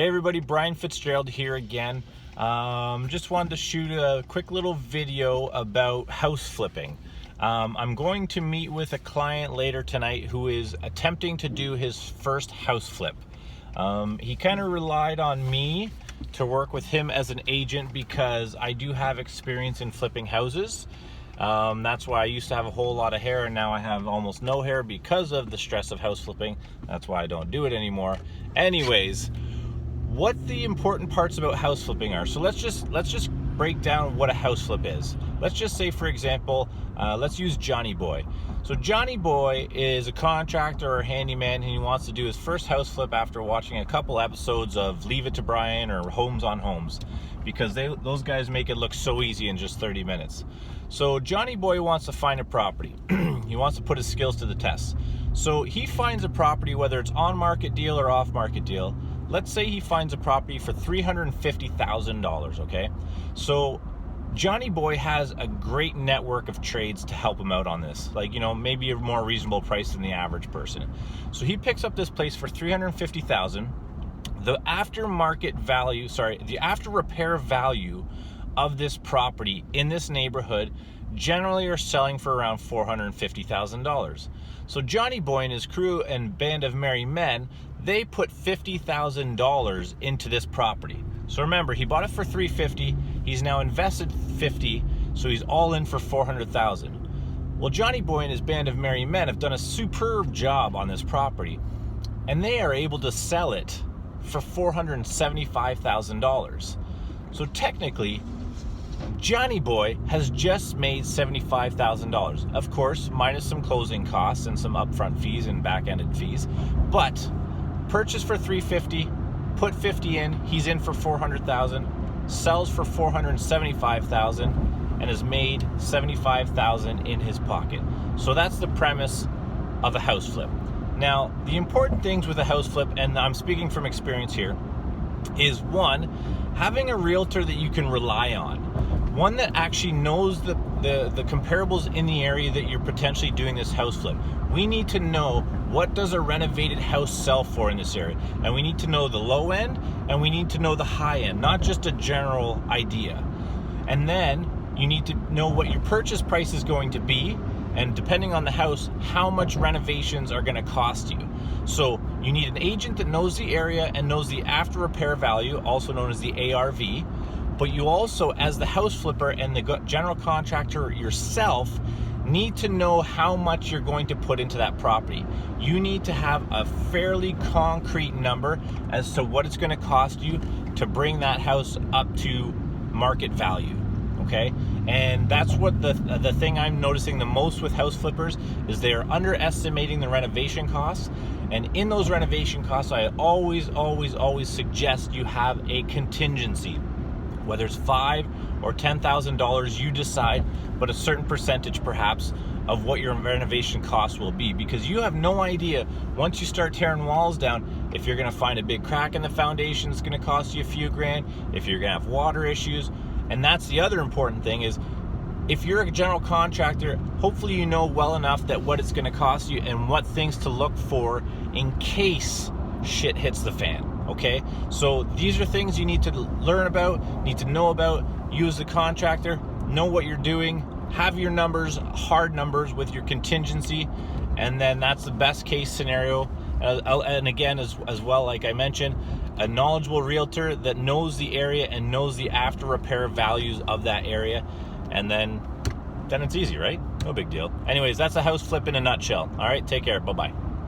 Hey everybody, Brian Fitzgerald here again. Just wanted to shoot a quick little video about house flipping. I'm going to meet with a client later tonight who is attempting to do his first house flip. He kind of relied on me to work with him as an agent because I do have experience in flipping houses. That's why I used to have a whole lot of hair and now I have almost no hair because of the stress of house flipping. That's why I don't do it anymore. Anyways, what the important parts about house flipping are. So let's just break down what a house flip is. Let's just say, for example, let's use Johnny Boy. So Johnny Boy is a contractor or handyman, and he wants to do his first house flip after watching a couple episodes of Leave It to Brian or Homes on Homes, because those guys make it look so easy in just 30 minutes. So Johnny Boy wants to find a property. He wants to put his skills to the test. So he finds a property, whether it's on market deal or off market deal. Let's say he finds a property for $350,000, okay? So Johnny Boy has a great network of trades to help him out on this. Like, you know, maybe a more reasonable price than the average person. So he picks up this place for $350,000. The aftermarket value, the after repair value of this property in this neighborhood generally are selling for around $450,000. So Johnny Boy and his crew and band of merry men, they put $50,000 into this property. So remember, he bought it for $350,000. He's now invested $50,000, so he's all in for $400,000. Well, Johnny Boy and his band of merry men have done a superb job on this property, and they are able to sell it for $475,000. So technically, Johnny Boy has just made $75,000. Of course, minus some closing costs and some upfront fees and back-ended fees. But purchase for $350,000, put $50,000 in, he's in for $400,000, sells for $475,000, and has made $75,000 in his pocket. So that's the premise of a house flip. Now, the important things with a house flip, and I'm speaking from experience here, is one, having a realtor that you can rely on. One that actually knows the comparables in the area that you're potentially doing this house flip. We need to know, what does a renovated house sell for in this area? And we need to know the low end and we need to know the high end, not just a general idea. And then you need to know what your purchase price is going to be, and depending on the house, how much renovations are going to cost you. So you need an agent that knows the area and knows the after repair value, also known as the ARV. But you also, as the house flipper and the general contractor yourself, need to know how much you're going to put into that property. You need to have a fairly concrete number as to what it's going to cost you to bring that house up to market value. Okay, and that's what the thing I'm noticing the most with house flippers is they are underestimating the renovation costs. And in those renovation costs, I always suggest you have a contingency, whether it's $5,000 or $10,000, you decide, but a certain percentage perhaps of what your renovation costs will be, because you have no idea once you start tearing walls down if you're going to find a big crack in the foundation that's going to cost you a few grand, if you're going to have water issues. And that's the other important thing is, if you're a general contractor, hopefully you know well enough that what it's going to cost you and what things to look for in case shit hits the fan. Okay, so these are things you need to learn about, need to know about. You as a contractor, know what you're doing, have your numbers, hard numbers with your contingency, and then that's the best case scenario. And again, as well, like I mentioned, a knowledgeable realtor that knows the area and knows the after repair values of that area, and then it's easy, right? No big deal. Anyways, that's a house flip in a nutshell. All right, take care. Bye-bye.